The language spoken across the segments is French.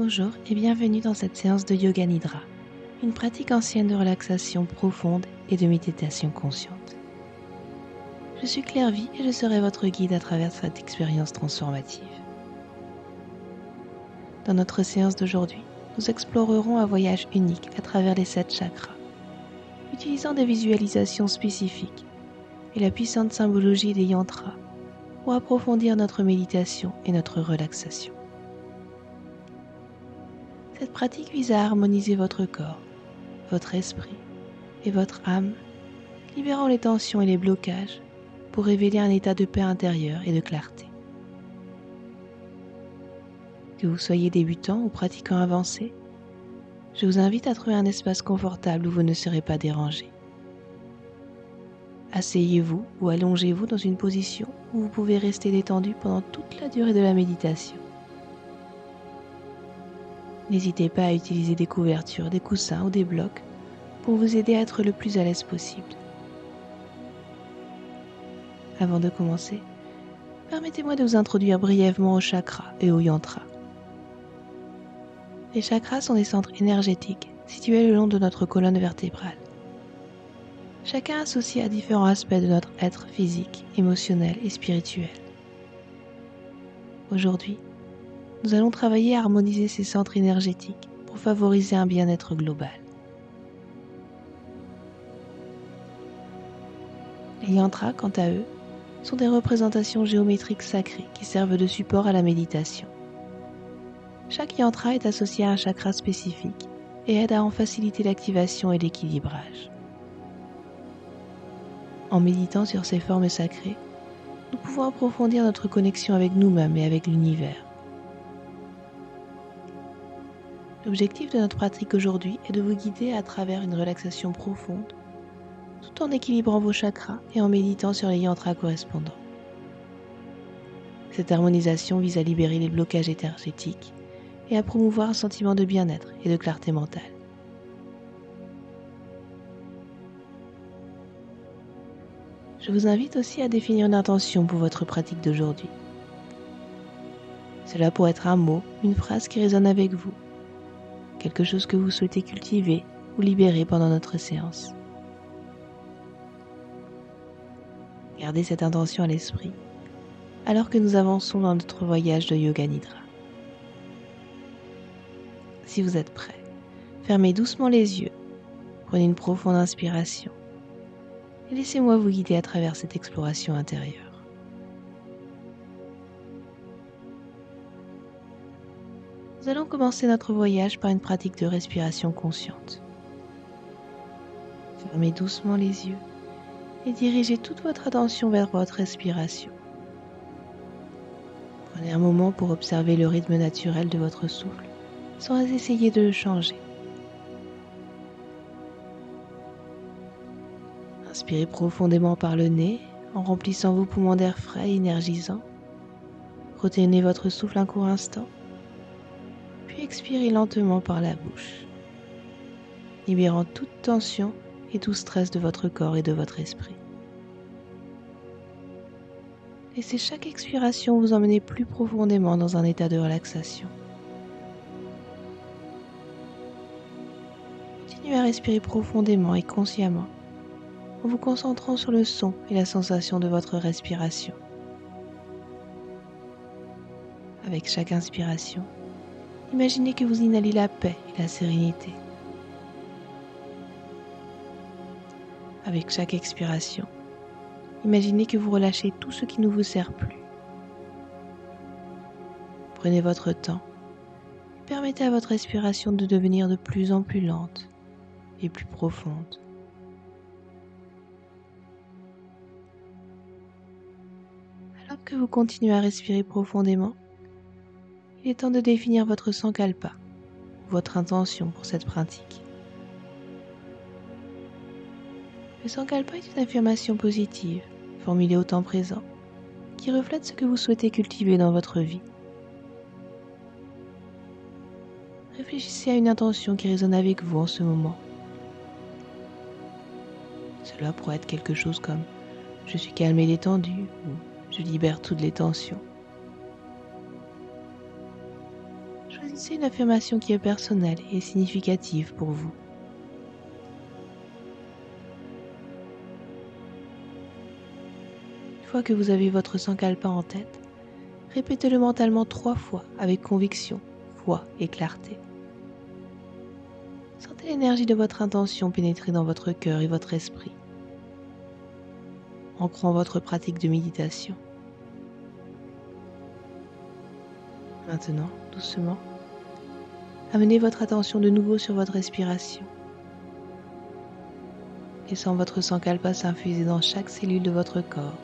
Bonjour et bienvenue dans cette séance de Yoga Nidra, une pratique ancienne de relaxation profonde et de méditation consciente. Je suis Claire Vie et je serai votre guide à travers cette expérience transformative. Dans notre séance d'aujourd'hui, nous explorerons un voyage unique à travers les 7 chakras, utilisant des visualisations spécifiques et la puissante symbologie des yantras pour approfondir notre méditation et notre relaxation. Cette pratique vise à harmoniser votre corps, votre esprit et votre âme, libérant les tensions et les blocages pour révéler un état de paix intérieure et de clarté. Que vous soyez débutant ou pratiquant avancé, je vous invite à trouver un espace confortable où vous ne serez pas dérangé. Asseyez-vous ou allongez-vous dans une position où vous pouvez rester détendu pendant toute la durée de la méditation. N'hésitez pas à utiliser des couvertures, des coussins ou des blocs pour vous aider à être le plus à l'aise possible. Avant de commencer, permettez-moi de vous introduire brièvement aux chakras et aux yantras. Les chakras sont des centres énergétiques situés le long de notre colonne vertébrale. Chacun associé à différents aspects de notre être physique, émotionnel et spirituel. Aujourd'hui, nous allons travailler à harmoniser ces centres énergétiques pour favoriser un bien-être global. Les yantras, quant à eux, sont des représentations géométriques sacrées qui servent de support à la méditation. Chaque yantra est associé à un chakra spécifique et aide à en faciliter l'activation et l'équilibrage. En méditant sur ces formes sacrées, nous pouvons approfondir notre connexion avec nous-mêmes et avec l'univers. L'objectif de notre pratique aujourd'hui est de vous guider à travers une relaxation profonde, tout en équilibrant vos chakras et en méditant sur les yantras correspondants. Cette harmonisation vise à libérer les blocages énergétiques et à promouvoir un sentiment de bien-être et de clarté mentale. Je vous invite aussi à définir une intention pour votre pratique d'aujourd'hui. Cela pourrait être un mot, une phrase qui résonne avec vous, quelque chose que vous souhaitez cultiver ou libérer pendant notre séance. Gardez cette intention à l'esprit alors que nous avançons dans notre voyage de Yoga Nidra. Si vous êtes prêt, fermez doucement les yeux, prenez une profonde inspiration et laissez-moi vous guider à travers cette exploration intérieure. Nous allons commencer notre voyage par une pratique de respiration consciente. Fermez doucement les yeux et dirigez toute votre attention vers votre respiration. Prenez un moment pour observer le rythme naturel de votre souffle sans essayer de le changer. Inspirez profondément par le nez en remplissant vos poumons d'air frais et énergisant. Retenez votre souffle un court instant, puis expirez lentement par la bouche, libérant toute tension et tout stress de votre corps et de votre esprit. Laissez chaque expiration vous emmener plus profondément dans un état de relaxation. Continuez à respirer profondément et consciemment en vous concentrant sur le son et la sensation de votre respiration. Avec chaque inspiration, imaginez que vous inhalez la paix et la sérénité. Avec chaque expiration, imaginez que vous relâchez tout ce qui ne vous sert plus. Prenez votre temps et permettez à votre respiration de devenir de plus en plus lente et plus profonde. Alors que vous continuez à respirer profondément, il est temps de définir votre sankalpa, votre intention pour cette pratique. Le sankalpa est une affirmation positive, formulée au temps présent, qui reflète ce que vous souhaitez cultiver dans votre vie. Réfléchissez à une intention qui résonne avec vous en ce moment. Cela pourrait être quelque chose comme « je suis calme et détendu » ou « je libère toutes les tensions ». Choisissez C'est une affirmation qui est personnelle et significative pour vous. Une fois que vous avez votre sankalpa en tête, répétez-le mentalement 3 fois avec conviction, foi et clarté. Sentez l'énergie de votre intention pénétrer dans votre cœur et votre esprit, ancrant votre pratique de méditation. Maintenant, doucement, amenez votre attention de nouveau sur votre respiration, laissant votre sankalpa s'infuser dans chaque cellule de votre corps,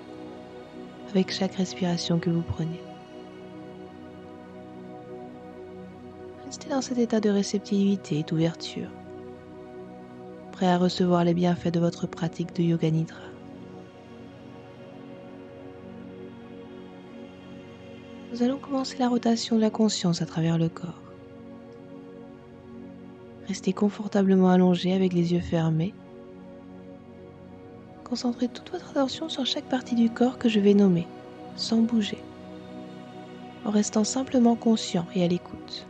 avec chaque respiration que vous prenez. Restez dans cet état de réceptivité et d'ouverture, prêt à recevoir les bienfaits de votre pratique de Yoga Nidra. Nous allons commencer la rotation de la conscience à travers le corps. Restez confortablement allongé avec les yeux fermés. Concentrez toute votre attention sur chaque partie du corps que je vais nommer, sans bouger, en restant simplement conscient et à l'écoute.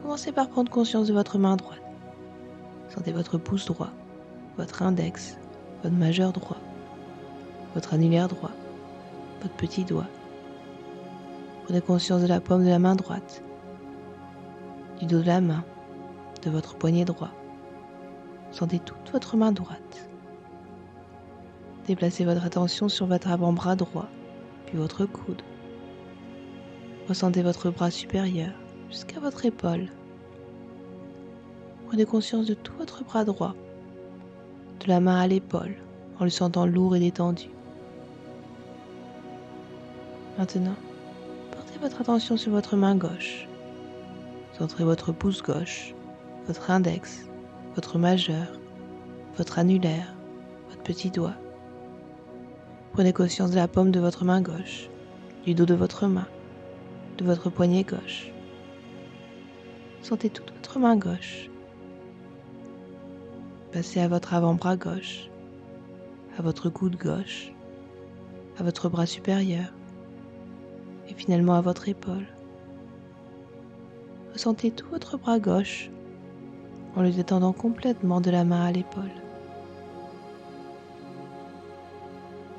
Commencez par prendre conscience de votre main droite. Sentez votre pouce droit, votre index, votre majeur droit, votre annulaire droit, votre petit doigt. Prenez conscience de la paume de la main droite, du dos de la main, de votre poignet droit. Sentez toute votre main droite. Déplacez votre attention sur votre avant-bras droit, puis votre coude. Ressentez votre bras supérieur jusqu'à votre épaule. Prenez conscience de tout votre bras droit, de la main à l'épaule, en le sentant lourd et détendu. Maintenant, portez votre attention sur votre main gauche. Centrez votre pouce gauche, votre index, votre majeur, votre annulaire, votre petit doigt. Prenez conscience de la paume de votre main gauche, du dos de votre main, de votre poignet gauche. Sentez toute votre main gauche. Passez à votre avant-bras gauche, à votre coude gauche, à votre bras supérieur et finalement à votre épaule. Ressentez tout votre bras gauche en le détendant complètement de la main à l'épaule.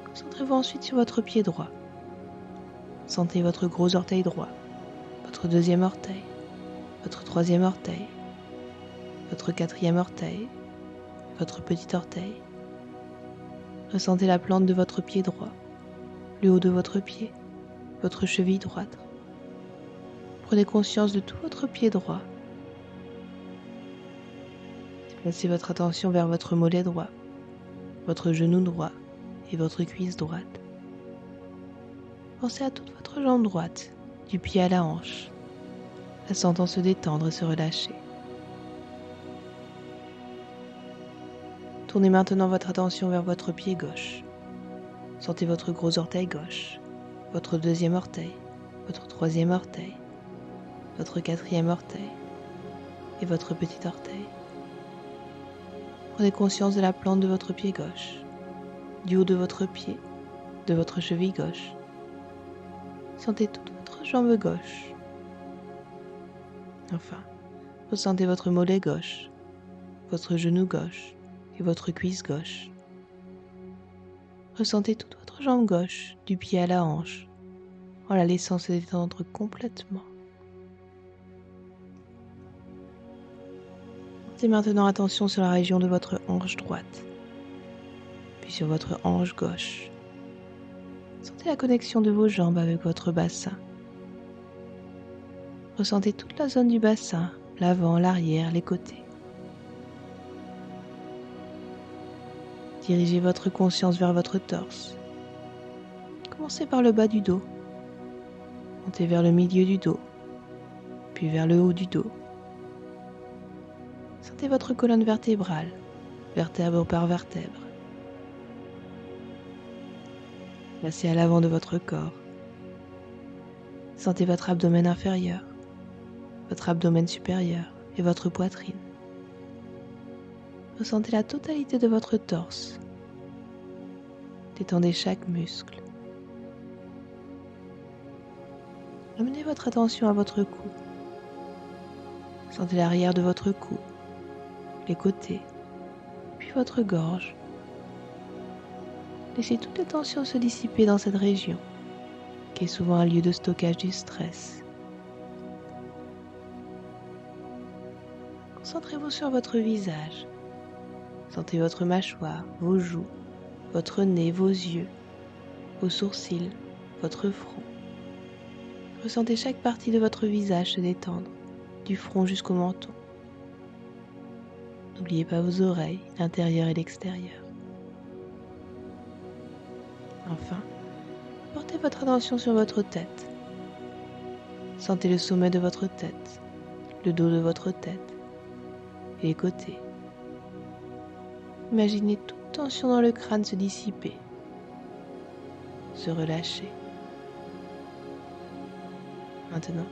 Concentrez-vous ensuite sur votre pied droit. Sentez votre gros orteil droit, votre deuxième orteil, votre troisième orteil, votre quatrième orteil, votre petit orteil. Ressentez la plante de votre pied droit, le haut de votre pied, votre cheville droite. Prenez conscience de tout votre pied droit. Déplacez votre attention vers votre mollet droit, votre genou droit et votre cuisse droite. Pensez à toute votre jambe droite, du pied à la hanche, la sentant se détendre et se relâcher. Tournez maintenant votre attention vers votre pied gauche. Sentez votre gros orteil gauche, votre deuxième orteil, votre troisième orteil, votre quatrième orteil et votre petit orteil. Prenez conscience de la plante de votre pied gauche, du haut de votre pied, de votre cheville gauche. Sentez toute votre jambe gauche. Enfin, ressentez votre mollet gauche, votre genou gauche et votre cuisse gauche. Ressentez toute votre jambe gauche, du pied à la hanche, en la laissant se détendre complètement. Portez maintenant attention sur la région de votre hanche droite, puis sur votre hanche gauche. Sentez la connexion de vos jambes avec votre bassin. Ressentez toute la zone du bassin, l'avant, l'arrière, les côtés. Dirigez votre conscience vers votre torse. Commencez par le bas du dos. Montez vers le milieu du dos, puis vers le haut du dos. Sentez votre colonne vertébrale, vertèbre par vertèbre. Placez à l'avant de votre corps. Sentez votre abdomen inférieur, votre abdomen supérieur et votre poitrine. Ressentez la totalité de votre torse. Détendez chaque muscle. Amenez votre attention à votre cou. Sentez l'arrière de votre cou, les côtés, puis votre gorge. Laissez toute la tension se dissiper dans cette région, qui est souvent un lieu de stockage du stress. Concentrez-vous sur votre visage. Sentez votre mâchoire, vos joues, votre nez, vos yeux, vos sourcils, votre front. Ressentez chaque partie de votre visage se détendre, du front jusqu'au menton. N'oubliez pas vos oreilles, l'intérieur et l'extérieur. Enfin, portez votre attention sur votre tête. Sentez le sommet de votre tête, le dos de votre tête et les côtés. Imaginez toute tension dans le crâne se dissiper, se relâcher. Maintenant,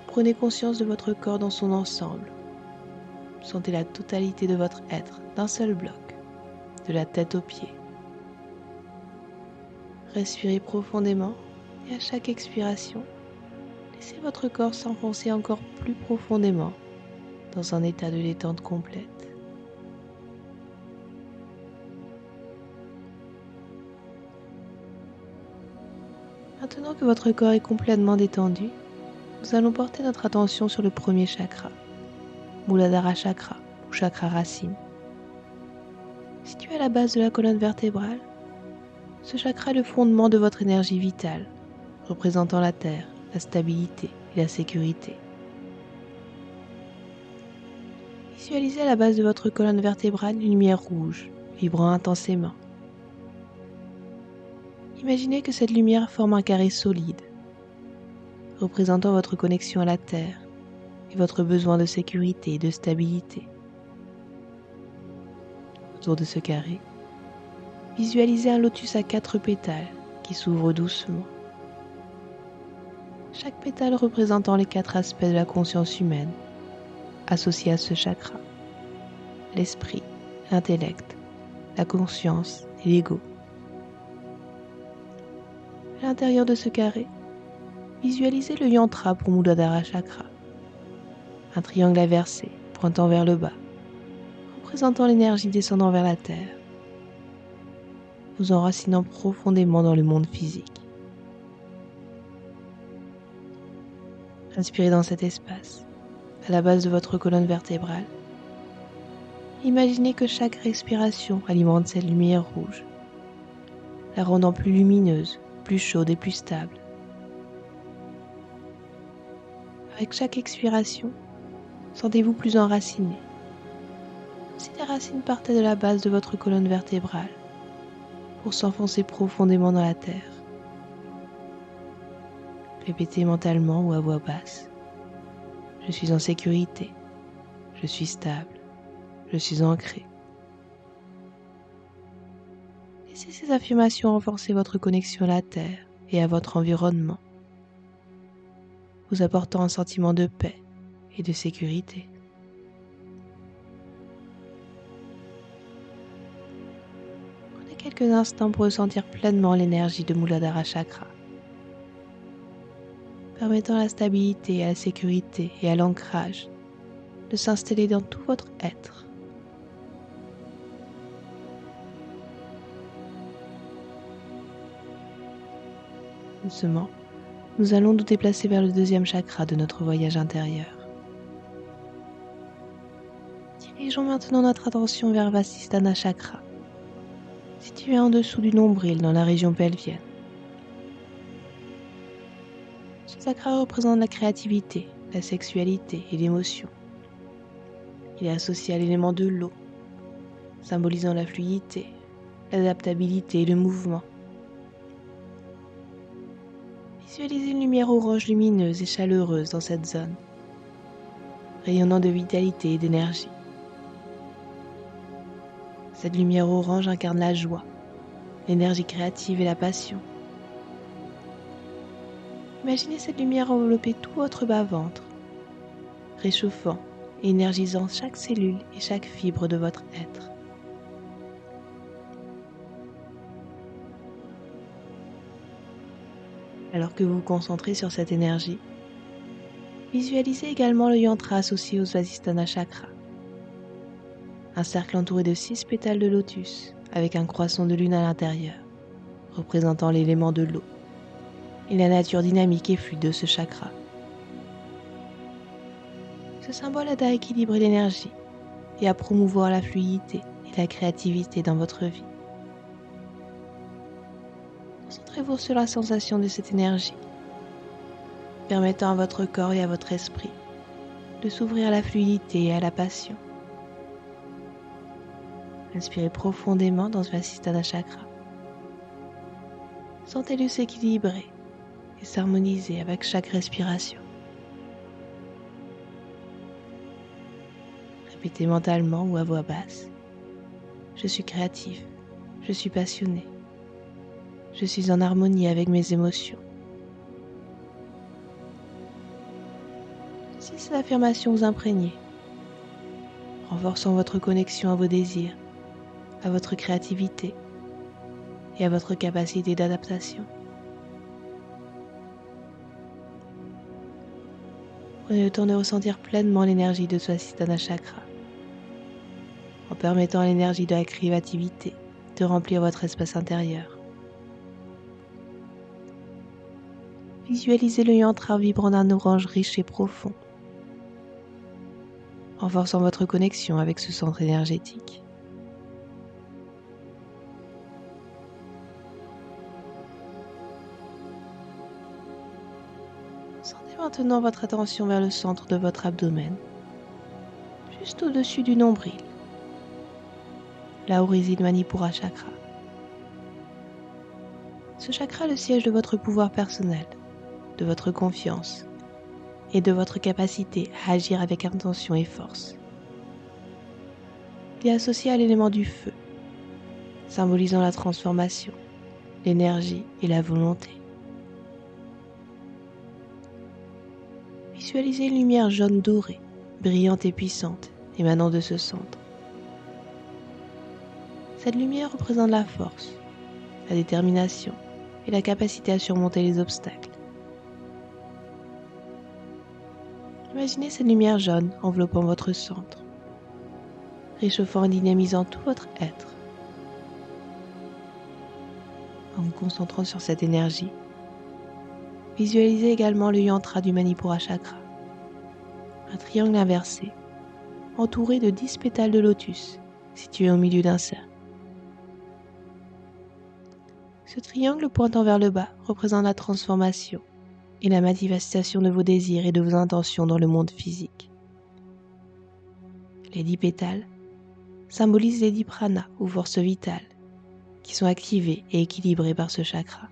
prenez conscience de votre corps dans son ensemble. Sentez la totalité de votre être d'un seul bloc, de la tête aux pieds. Respirez profondément et à chaque expiration, laissez votre corps s'enfoncer encore plus profondément dans un état de détente complète. Maintenant que votre corps est complètement détendu, nous allons porter notre attention sur le premier chakra, Muladhara Chakra ou chakra racine. Situé à la base de la colonne vertébrale, ce chakra est le fondement de votre énergie vitale, représentant la terre, la stabilité et la sécurité. Visualisez à la base de votre colonne vertébrale une lumière rouge, vibrant intensément. Imaginez que cette lumière forme un carré solide, représentant votre connexion à la terre et votre besoin de sécurité et de stabilité. Autour de ce carré, visualisez un lotus à 4 pétales qui s'ouvre doucement. Chaque pétale représentant les 4 aspects de la conscience humaine, associés à ce chakra: l'esprit, l'intellect, la conscience et l'ego. À l'intérieur de ce carré, visualisez le yantra pour Muladhara Chakra, un triangle inversé pointant vers le bas, représentant l'énergie descendant vers la terre, vous enracinant profondément dans le monde physique. Inspirez dans cet espace, à la base de votre colonne vertébrale. Imaginez que chaque respiration alimente cette lumière rouge, la rendant plus lumineuse, plus chaude et plus stable. Avec chaque expiration, sentez-vous plus enraciné. Si les racines partaient de la base de votre colonne vertébrale pour s'enfoncer profondément dans la terre. Répétez mentalement ou à voix basse: je suis en sécurité, je suis stable, je suis ancré. Laissez ces affirmations renforcer votre connexion à la terre et à votre environnement, vous apportant un sentiment de paix et de sécurité. Prenez quelques instants pour ressentir pleinement l'énergie de Muladhara Chakra, permettant à la stabilité, à la sécurité et à l'ancrage de s'installer dans tout votre être. Doucement, nous allons nous déplacer vers le deuxième chakra de notre voyage intérieur. Dirigeons maintenant notre attention vers Vasisthana Chakra, situé en dessous du nombril dans la région pelvienne. Ce chakra représente la créativité, la sexualité et l'émotion. Il est associé à l'élément de l'eau, symbolisant la fluidité, l'adaptabilité et le mouvement. Visualisez une lumière orange lumineuse et chaleureuse dans cette zone, rayonnant de vitalité et d'énergie. Cette lumière orange incarne la joie, l'énergie créative et la passion. Imaginez cette lumière envelopper tout votre bas-ventre, réchauffant et énergisant chaque cellule et chaque fibre de votre être. Alors que vous vous concentrez sur cette énergie, visualisez également le yantra associé au Svadhisthana chakra. Un cercle entouré de 6 pétales de lotus avec un croissant de lune à l'intérieur, représentant l'élément de l'eau et la nature dynamique et fluide de ce chakra. Ce symbole aide à équilibrer l'énergie et à promouvoir la fluidité et la créativité dans votre vie. Concentrez-vous sur la sensation de cette énergie, permettant à votre corps et à votre esprit de s'ouvrir à la fluidité et à la passion. Inspirez profondément dans ce Svadhisthana chakra. Sentez-le s'équilibrer et s'harmoniser avec chaque respiration. Répétez mentalement ou à voix basse. Je suis créatif, je suis passionné, je suis en harmonie avec mes émotions. Si ces affirmations vous imprègnent, renforçant votre connexion à vos désirs, à votre créativité et à votre capacité d'adaptation. Prenez le temps de ressentir pleinement l'énergie de Svadhisthana chakra, en permettant à l'énergie de la créativité de remplir votre espace intérieur. Visualisez le yantra vibrant d'un orange riche et profond, renforçant votre connexion avec ce centre énergétique. Sentez maintenant votre attention vers le centre de votre abdomen, juste au-dessus du nombril, là où réside Manipura chakra. Ce chakra est le siège de votre pouvoir personnel, de votre confiance et de votre capacité à agir avec intention et force. Il est associé à l'élément du feu, symbolisant la transformation, l'énergie et la volonté. Visualisez une lumière jaune dorée, brillante et puissante, émanant de ce centre. Cette lumière représente la force, la détermination et la capacité à surmonter les obstacles. Imaginez cette lumière jaune enveloppant votre centre, réchauffant et dynamisant tout votre être. En vous concentrant sur cette énergie, visualisez également le yantra du Manipura chakra, un triangle inversé, entouré de 10 pétales de lotus, situé au milieu d'un cercle. Ce triangle pointant vers le bas représente la transformation et la manifestation de vos désirs et de vos intentions dans le monde physique. Les 10 pétales symbolisent les 10 pranas ou forces vitales qui sont activées et équilibrées par ce chakra.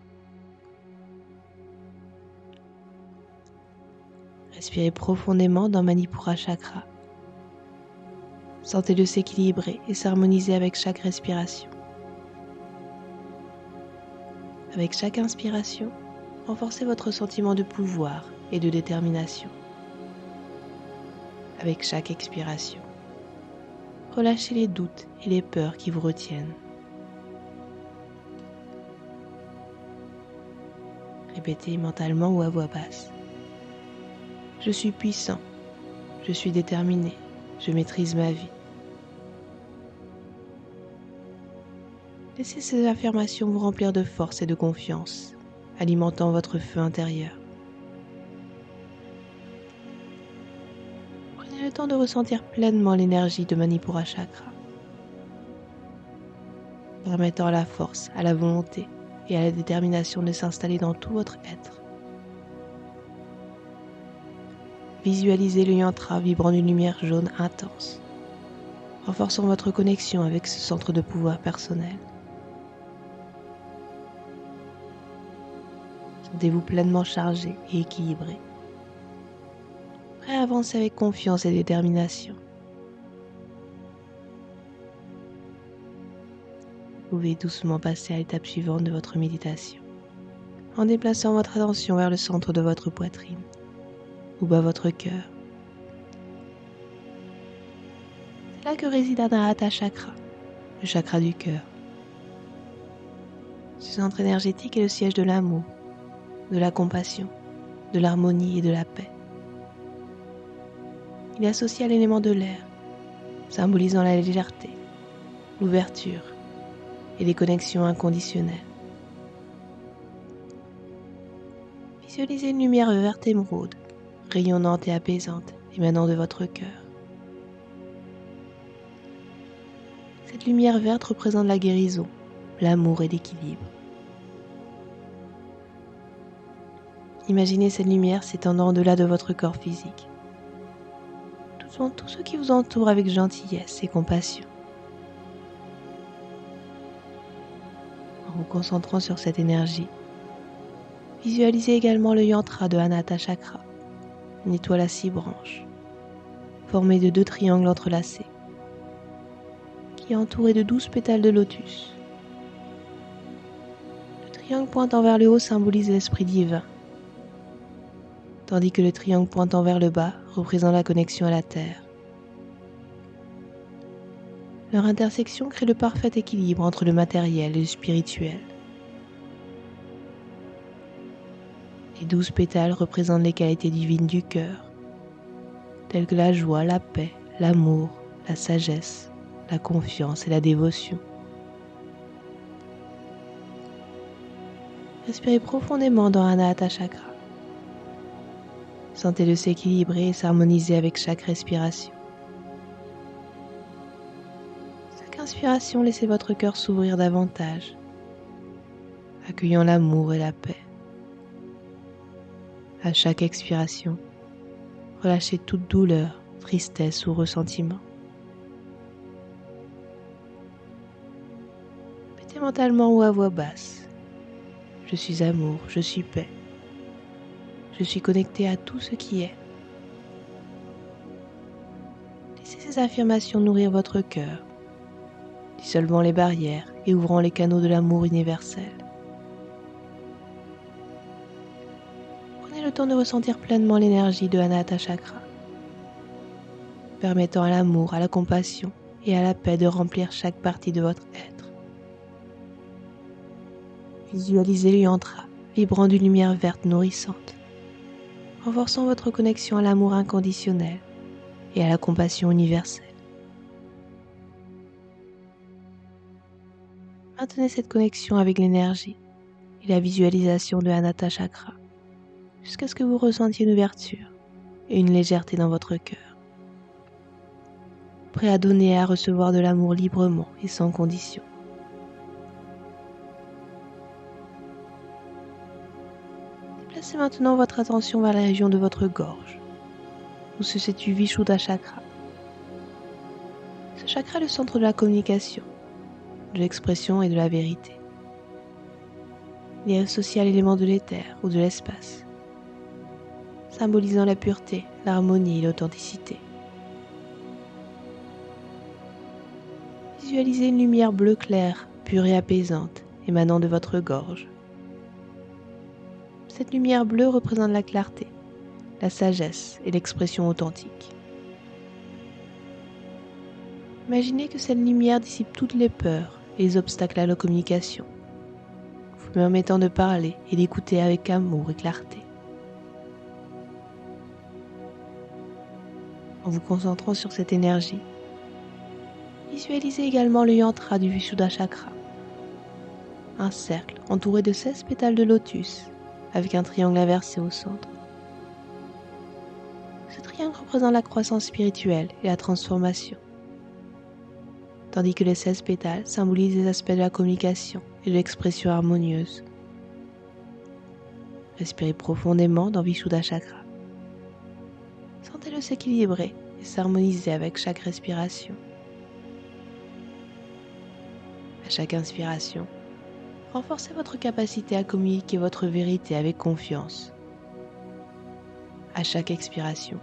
Respirez profondément dans Manipura chakra. Sentez-le s'équilibrer et s'harmoniser avec chaque respiration. Avec chaque inspiration, renforcez votre sentiment de pouvoir et de détermination. Avec chaque expiration, relâchez les doutes et les peurs qui vous retiennent. Répétez mentalement ou à voix basse. Je suis puissant, je suis déterminé, je maîtrise ma vie. Laissez ces affirmations vous remplir de force et de confiance, alimentant votre feu intérieur. Prenez le temps de ressentir pleinement l'énergie de Manipura chakra, permettant à la force, à la volonté et à la détermination de s'installer dans tout votre être. Visualisez le yantra vibrant d'une lumière jaune intense, renforçant votre connexion avec ce centre de pouvoir personnel. Sentez-vous pleinement chargé et équilibré, prêt à avancer avec confiance et détermination. Vous pouvez doucement passer à l'étape suivante de votre méditation, en déplaçant votre attention vers le centre de votre poitrine, où bat votre cœur. C'est là que réside Anahata chakra, le chakra du cœur. Ce centre énergétique est le siège de l'amour, de la compassion, de l'harmonie et de la paix. Il est associé à l'élément de l'air, symbolisant la légèreté, l'ouverture et les connexions inconditionnelles. Visualisez une lumière verte émeraude, rayonnante et apaisante, émanant de votre cœur. Cette lumière verte représente la guérison, l'amour et l'équilibre. Imaginez cette lumière s'étendant au-delà de votre corps physique, touchant tout ce qui vous entoure avec gentillesse et compassion. En vous concentrant sur cette énergie, visualisez également le yantra de Anahata Chakra, une étoile à 6 branches, formée de 2 triangles entrelacés, qui est entourée de 12 pétales de lotus. Le triangle pointant vers le haut symbolise l'esprit divin, tandis que le triangle pointant vers le bas représente la connexion à la terre. Leur intersection crée le parfait équilibre entre le matériel et le spirituel. Les 12 pétales représentent les qualités divines du cœur, telles que la joie, la paix, l'amour, la sagesse, la confiance et la dévotion. Respirez profondément dans Anahata Chakra. Sentez-le s'équilibrer et s'harmoniser avec chaque respiration. Chaque inspiration, laissez votre cœur s'ouvrir davantage, accueillant l'amour et la paix. À chaque expiration, relâchez toute douleur, tristesse ou ressentiment. Répétez mentalement ou à voix basse. Je suis amour, je suis paix. Je suis connecté à tout ce qui est. Laissez ces affirmations nourrir votre cœur, dissolvant les barrières et ouvrant les canaux de l'amour universel. Prenez le temps de ressentir pleinement l'énergie de Anahata Chakra, permettant à l'amour, à la compassion et à la paix de remplir chaque partie de votre être. Visualisez le yantra, vibrant d'une lumière verte nourrissante, renforçant votre connexion à l'amour inconditionnel et à la compassion universelle. Maintenez cette connexion avec l'énergie et la visualisation de Anahata Chakra jusqu'à ce que vous ressentiez une ouverture et une légèreté dans votre cœur, prêt à donner et à recevoir de l'amour librement et sans condition. Déplacez maintenant votre attention vers la région de votre gorge, où se situe Vishuddha Chakra. Ce chakra est le centre de la communication, de l'expression et de la vérité. Il est associé à l'élément de l'éther ou de l'espace, symbolisant la pureté, l'harmonie et l'authenticité. Visualisez une lumière bleue claire, pure et apaisante, émanant de votre gorge. Cette lumière bleue représente la clarté, la sagesse et l'expression authentique. Imaginez que cette lumière dissipe toutes les peurs et les obstacles à la communication, vous permettant de parler et d'écouter avec amour et clarté. En vous concentrant sur cette énergie, visualisez également le yantra du Vishuddha Chakra, un cercle entouré de 16 pétales de lotus avec un triangle inversé au centre. Ce triangle représente la croissance spirituelle et la transformation, tandis que les 16 pétales symbolisent les aspects de la communication et de l'expression harmonieuse. Respirez profondément dans Vishuddha Chakra. Sentez-le s'équilibrer et s'harmoniser avec chaque respiration. À chaque inspiration, renforcez votre capacité à communiquer votre vérité avec confiance. À chaque expiration,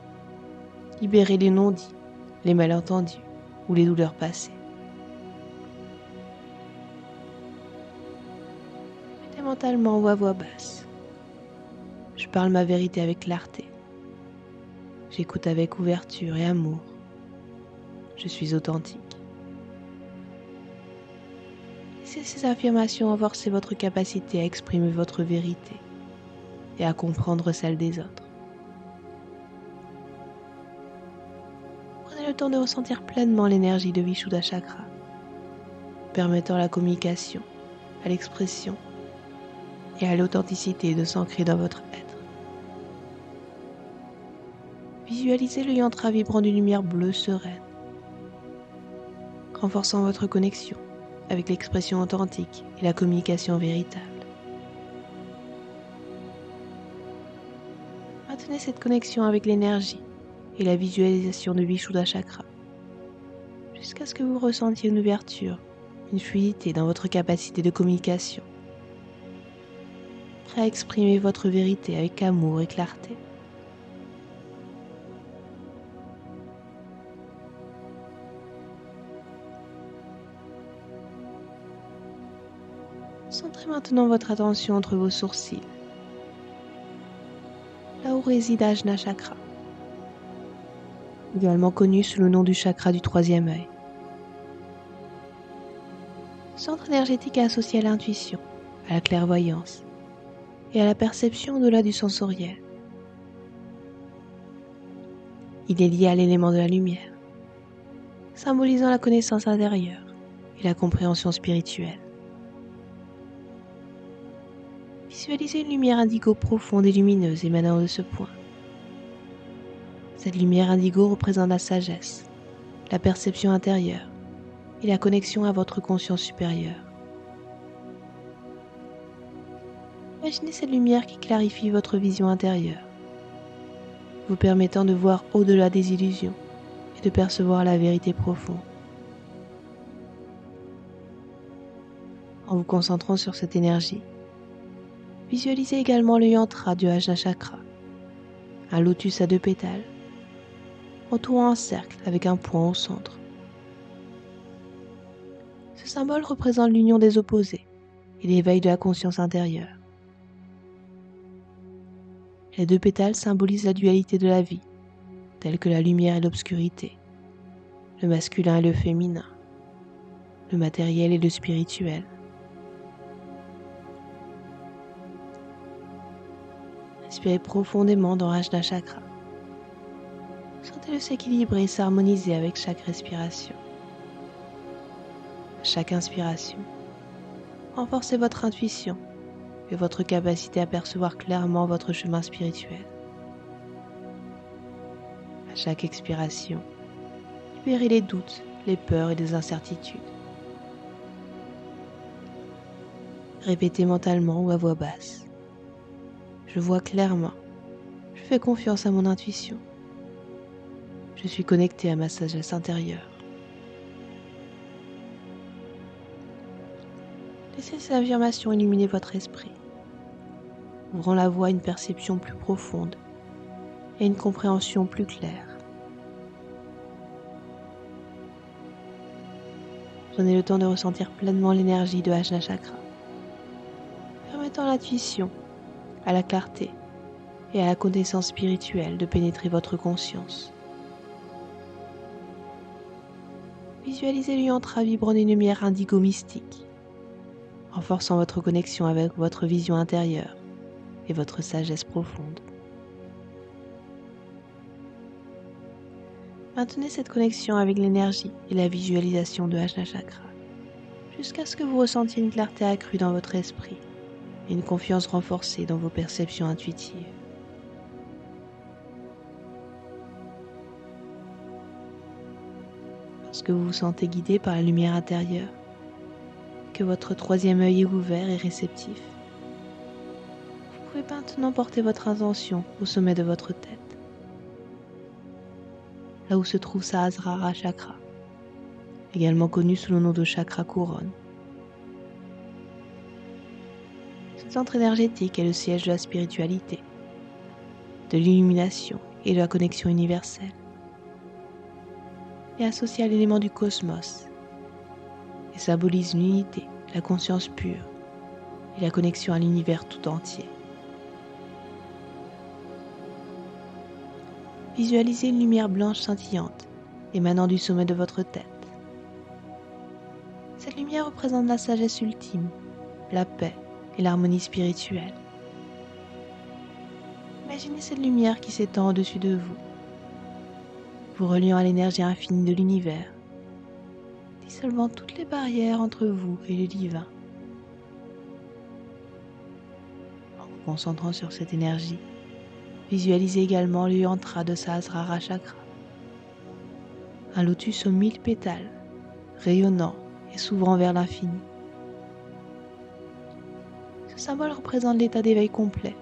libérez les non-dits, les malentendus ou les douleurs passées. Répétez mentalement ou à voix basse. Je parle ma vérité avec clarté. J'écoute avec ouverture et amour. Je suis authentique. Laissez ces affirmations renforcer votre capacité à exprimer votre vérité, et à comprendre celle des autres. Prenez le temps de ressentir pleinement l'énergie de Vishuddha Chakra, permettant la communication, à l'expression et à l'authenticité de s'ancrer dans votre être. Visualisez le yantra vibrant d'une lumière bleue sereine, renforçant votre connexion avec l'expression authentique et la communication véritable. Maintenez cette connexion avec l'énergie et la visualisation de Vishuddha Chakra jusqu'à ce que vous ressentiez une ouverture, une fluidité dans votre capacité de communication, prêt à exprimer votre vérité avec amour et clarté. Centrez maintenant votre attention entre vos sourcils, là où réside Ajna Chakra, également connu sous le nom du chakra du troisième œil. Centre énergétique associé à l'intuition, à la clairvoyance et à la perception au-delà du sensoriel. Il est lié à l'élément de la lumière, symbolisant la connaissance intérieure et la compréhension spirituelle. Visualisez une lumière indigo profonde et lumineuse émanant de ce point. Cette lumière indigo représente la sagesse, la perception intérieure et la connexion à votre conscience supérieure. Imaginez cette lumière qui clarifie votre vision intérieure, vous permettant de voir au-delà des illusions et de percevoir la vérité profonde. En vous concentrant sur cette énergie, visualisez également le yantra du Ajna Chakra, un lotus à 2 pétales, entourant un cercle avec un point au centre. Ce symbole représente l'union des opposés et l'éveil de la conscience intérieure. Les 2 pétales symbolisent la dualité de la vie, telle que la lumière et l'obscurité, le masculin et le féminin, le matériel et le spirituel. Inspirez profondément dans Ajna Chakra. Sentez-le s'équilibrer et s'harmoniser avec chaque respiration. À chaque inspiration, renforcez votre intuition et votre capacité à percevoir clairement votre chemin spirituel. À chaque expiration, libérez les doutes, les peurs et les incertitudes. Répétez mentalement ou à voix basse. Je vois clairement. Je fais confiance à mon intuition. Je suis connecté à ma sagesse intérieure. Laissez ces affirmations illuminer votre esprit, ouvrant la voie à une perception plus profonde et une compréhension plus claire. Prenez le temps de ressentir pleinement l'énergie de Ajna Chakra, permettant à l'intuition, à la clarté et à la connaissance spirituelle de pénétrer votre conscience. Visualisez le yantra vibrant d'une lumière indigo mystique, renforçant votre connexion avec votre vision intérieure et votre sagesse profonde. Maintenez cette connexion avec l'énergie et la visualisation de Ajna Chakra, jusqu'à ce que vous ressentiez une clarté accrue dans votre esprit et une confiance renforcée dans vos perceptions intuitives. Lorsque vous vous sentez guidé par la lumière intérieure, que votre troisième œil est ouvert et réceptif, vous pouvez maintenant porter votre intention au sommet de votre tête, là où se trouve Sahasrara Chakra, également connu sous le nom de chakra couronne. Ce centre énergétique est le siège de la spiritualité, de l'illumination et de la connexion universelle, et associé à l'élément du cosmos, et symbolise l'unité, la conscience pure et la connexion à l'univers tout entier. Visualisez une lumière blanche scintillante émanant du sommet de votre tête. Cette lumière représente la sagesse ultime, la paix et l'harmonie spirituelle. Imaginez cette lumière qui s'étend au-dessus de vous, vous reliant à l'énergie infinie de l'univers, dissolvant toutes les barrières entre vous et le divin. En vous concentrant sur cette énergie, visualisez également le yantra de Sahasrara Chakra, un lotus aux 1000 pétales, rayonnant et s'ouvrant vers l'infini. Ce symbole représente l'état d'éveil complet,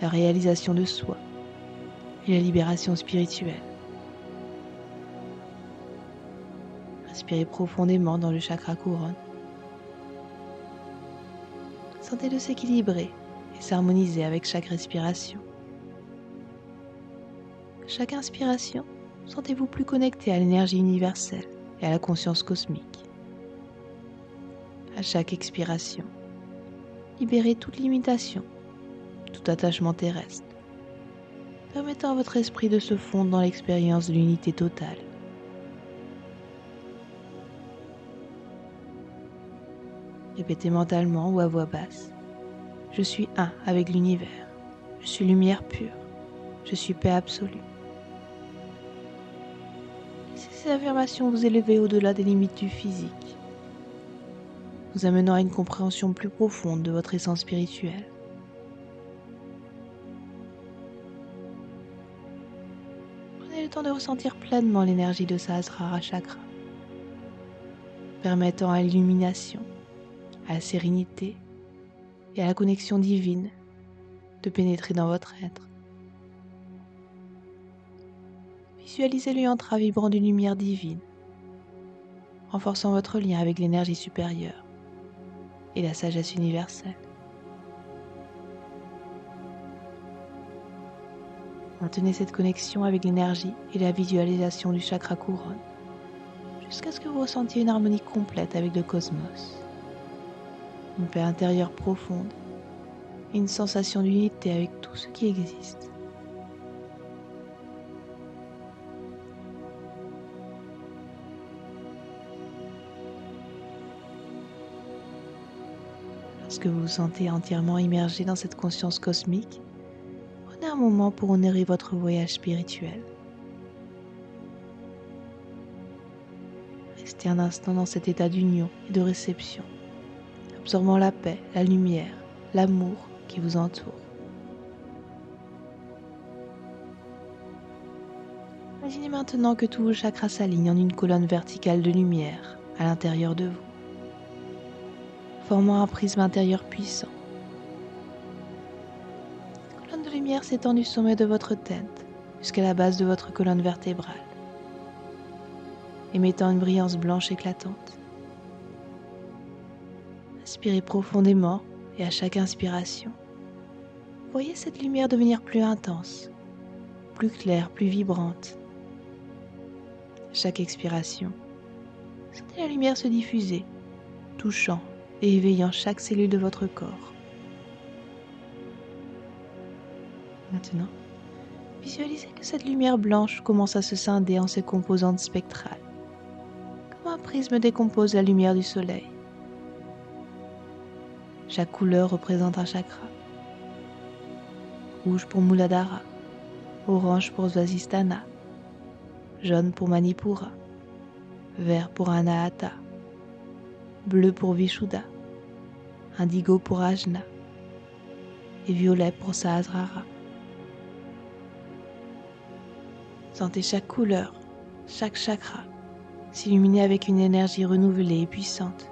la réalisation de soi et la libération spirituelle. Inspirez profondément dans le chakra couronne. Sentez-le s'équilibrer et s'harmoniser avec chaque respiration. À chaque inspiration, sentez-vous plus connecté à l'énergie universelle et à la conscience cosmique. À chaque expiration, libérez toute limitation, tout attachement terrestre, permettant à votre esprit de se fondre dans l'expérience de l'unité totale. Répétez mentalement ou à voix basse: je suis un avec l'univers, je suis lumière pure, je suis paix absolue. Laissez ces affirmations vous élever au-delà des limites du physique, vous amenant à une compréhension plus profonde de votre essence spirituelle. Prenez le temps de ressentir pleinement l'énergie de Sahasrara Chakra, permettant à l'illumination, à la sérénité et à la connexion divine de pénétrer dans votre être. Visualisez le yantra vibrant d'une lumière divine, renforçant votre lien avec l'énergie supérieure et la sagesse universelle. Maintenez cette connexion avec l'énergie et la visualisation du chakra couronne, jusqu'à ce que vous ressentiez une harmonie complète avec le cosmos, une paix intérieure profonde et une sensation d'unité avec tout ce qui existe. Lorsque vous vous sentez entièrement immergé dans cette conscience cosmique, prenez un moment pour honorer votre voyage spirituel. Restez un instant dans cet état d'union et de réception, absorbant la paix, la lumière, l'amour qui vous entoure. Imaginez maintenant que tous vos chakras s'alignent en une colonne verticale de lumière à l'intérieur de vous, formant un prisme intérieur puissant. La colonne de lumière s'étend du sommet de votre tête jusqu'à la base de votre colonne vertébrale, émettant une brillance blanche éclatante. Inspirez profondément et à chaque inspiration, voyez cette lumière devenir plus intense, plus claire, plus vibrante. À chaque expiration, sentez la lumière se diffuser, touchant et éveillant chaque cellule de votre corps. Maintenant, visualisez que cette lumière blanche commence à se scinder en ses composantes spectrales, comme un prisme décompose la lumière du soleil. Chaque couleur représente un chakra. Rouge pour Muladhara, orange pour Svadhisthana, jaune pour Manipura, vert pour Anahata, bleu pour Vishuddha, indigo pour Ajna et violet pour Sahasrara. Sentez chaque couleur, chaque chakra s'illuminer avec une énergie renouvelée et puissante.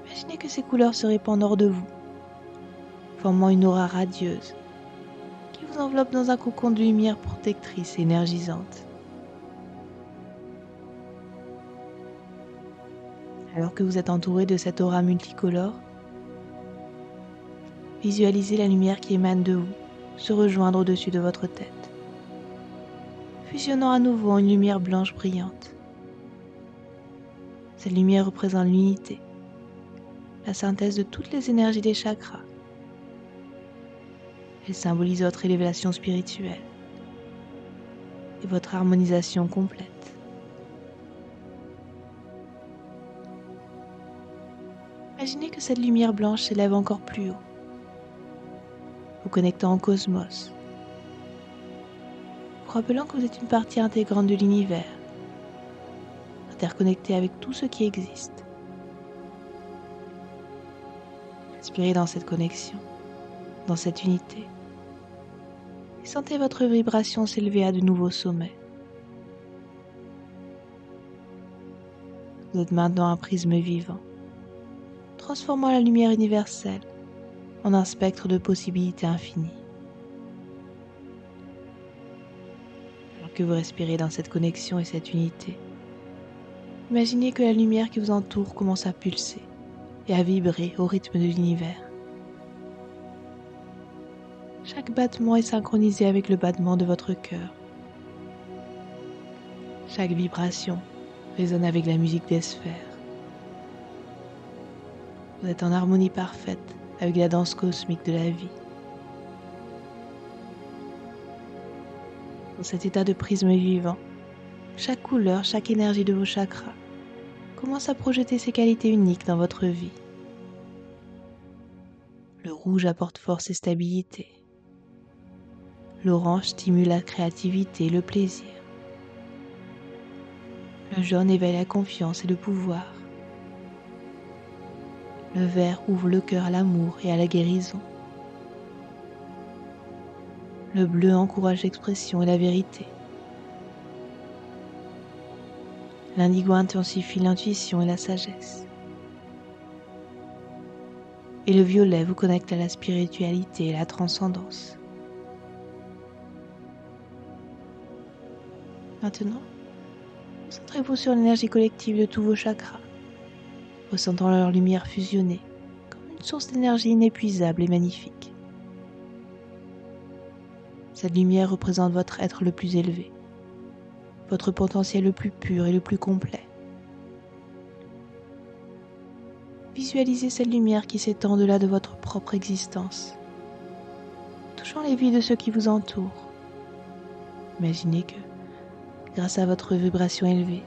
Imaginez que ces couleurs se répandent hors de vous, formant une aura radieuse qui vous enveloppe dans un cocon de lumière protectrice et énergisante. Alors que vous êtes entouré de cette aura multicolore, visualisez la lumière qui émane de vous se rejoindre au-dessus de votre tête, fusionnant à nouveau en une lumière blanche brillante. Cette lumière représente l'unité, la synthèse de toutes les énergies des chakras. Elle symbolise votre élévation spirituelle et votre harmonisation complète. Imaginez que cette lumière blanche s'élève encore plus haut, vous connectant au cosmos, vous rappelant que vous êtes une partie intégrante de l'univers, interconnectée avec tout ce qui existe. Respirez dans cette connexion, dans cette unité, et sentez votre vibration s'élever à de nouveaux sommets. Vous êtes maintenant un prisme vivant, transformant la lumière universelle en un spectre de possibilités infinies. Alors que vous respirez dans cette connexion et cette unité, imaginez que la lumière qui vous entoure commence à pulser et à vibrer au rythme de l'univers. Chaque battement est synchronisé avec le battement de votre cœur. Chaque vibration résonne avec la musique des sphères. Vous êtes en harmonie parfaite avec la danse cosmique de la vie. Dans cet état de prisme vivant, chaque couleur, chaque énergie de vos chakras commence à projeter ses qualités uniques dans votre vie. Le rouge apporte force et stabilité. L'orange stimule la créativité et le plaisir. Le jaune éveille la confiance et le pouvoir. Le vert ouvre le cœur à l'amour et à la guérison. Le bleu encourage l'expression et la vérité. L'indigo intensifie l'intuition et la sagesse. Et le violet vous connecte à la spiritualité et la transcendance. Maintenant, concentrez-vous sur l'énergie collective de tous vos chakras, ressentant leur lumière fusionner comme une source d'énergie inépuisable et magnifique. Cette lumière représente votre être le plus élevé, votre potentiel le plus pur et le plus complet. Visualisez cette lumière qui s'étend au-delà de votre propre existence, touchant les vies de ceux qui vous entourent. Imaginez que, grâce à votre vibration élevée,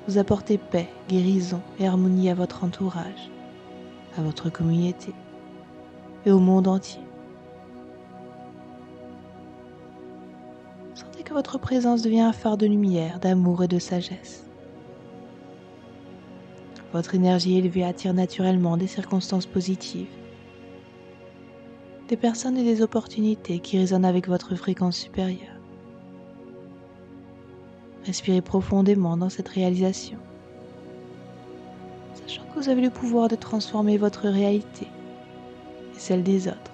vous apportez paix, guérison et harmonie à votre entourage, à votre communauté et au monde entier. Sentez que votre présence devient un phare de lumière, d'amour et de sagesse. Votre énergie élevée attire naturellement des circonstances positives, des personnes et des opportunités qui résonnent avec votre fréquence supérieure. Respirez profondément dans cette réalisation, sachant que vous avez le pouvoir de transformer votre réalité et celle des autres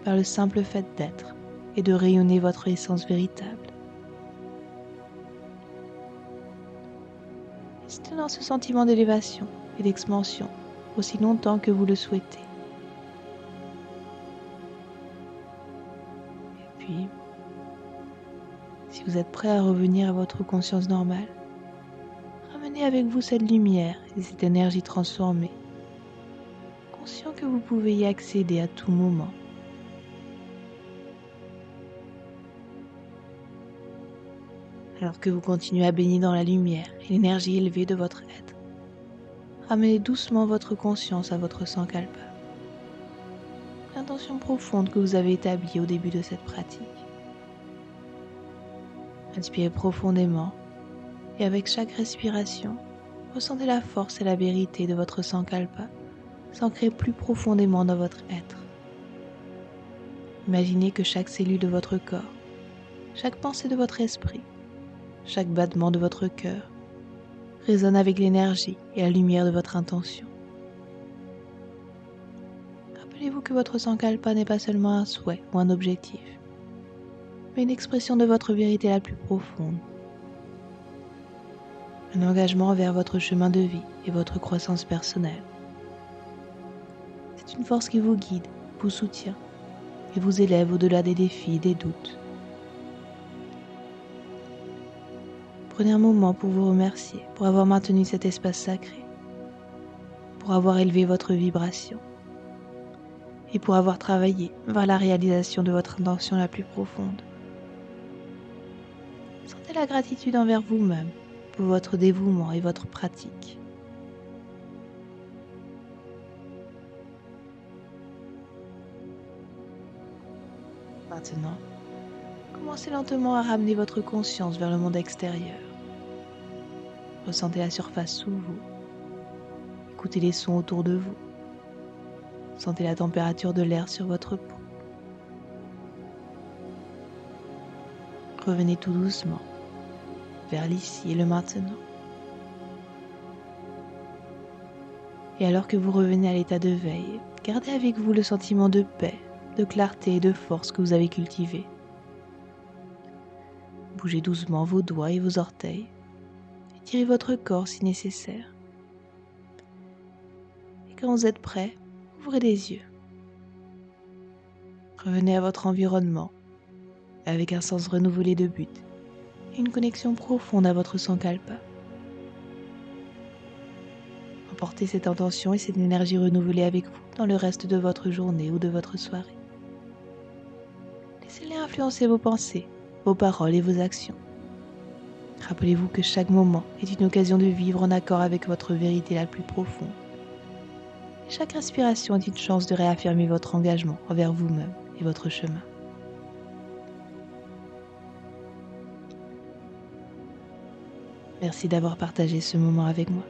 par le simple fait d'être et de rayonner votre essence véritable. Restez dans ce sentiment d'élévation et d'expansion aussi longtemps que vous le souhaitez. Et puis, si vous êtes prêt à revenir à votre conscience normale, ramenez avec vous cette lumière et cette énergie transformée, conscient que vous pouvez y accéder à tout moment. Alors que vous continuez à baigner dans la lumière et l'énergie élevée de votre être, ramenez doucement votre conscience à votre sankalpa, l'intention profonde que vous avez établie au début de cette pratique. Inspirez profondément et avec chaque respiration, ressentez la force et la vérité de votre sankalpa s'ancrer plus profondément dans votre être. Imaginez que chaque cellule de votre corps, chaque pensée de votre esprit, chaque battement de votre cœur résonne avec l'énergie et la lumière de votre intention. Rappelez-vous que votre sankalpa n'est pas seulement un souhait ou un objectif, mais une expression de votre vérité la plus profonde. Un engagement vers votre chemin de vie et votre croissance personnelle. C'est une force qui vous guide, vous soutient et vous élève au-delà des défis et des doutes. Prenez un moment pour vous remercier, pour avoir maintenu cet espace sacré, pour avoir élevé votre vibration et pour avoir travaillé vers la réalisation de votre intention la plus profonde. Sentez la gratitude envers vous-même pour votre dévouement et votre pratique. Maintenant, commencez lentement à ramener votre conscience vers le monde extérieur. Ressentez la surface sous vous. Écoutez les sons autour de vous. Sentez la température de l'air sur votre peau. Revenez tout doucement vers l'ici et le maintenant. Et alors que vous revenez à l'état de veille, gardez avec vous le sentiment de paix, de clarté et de force que vous avez cultivé. Bougez doucement vos doigts et vos orteils. Étirez votre corps si nécessaire. Et quand vous êtes prêt, ouvrez les yeux. Revenez à votre environnement avec un sens renouvelé de but et une connexion profonde à votre sankalpa. Emportez cette intention et cette énergie renouvelée avec vous dans le reste de votre journée ou de votre soirée. Laissez-les influencer vos pensées, vos paroles et vos actions. Rappelez-vous que chaque moment est une occasion de vivre en accord avec votre vérité la plus profonde. Et chaque respiration est une chance de réaffirmer votre engagement envers vous-même et votre chemin. Merci d'avoir partagé ce moment avec moi.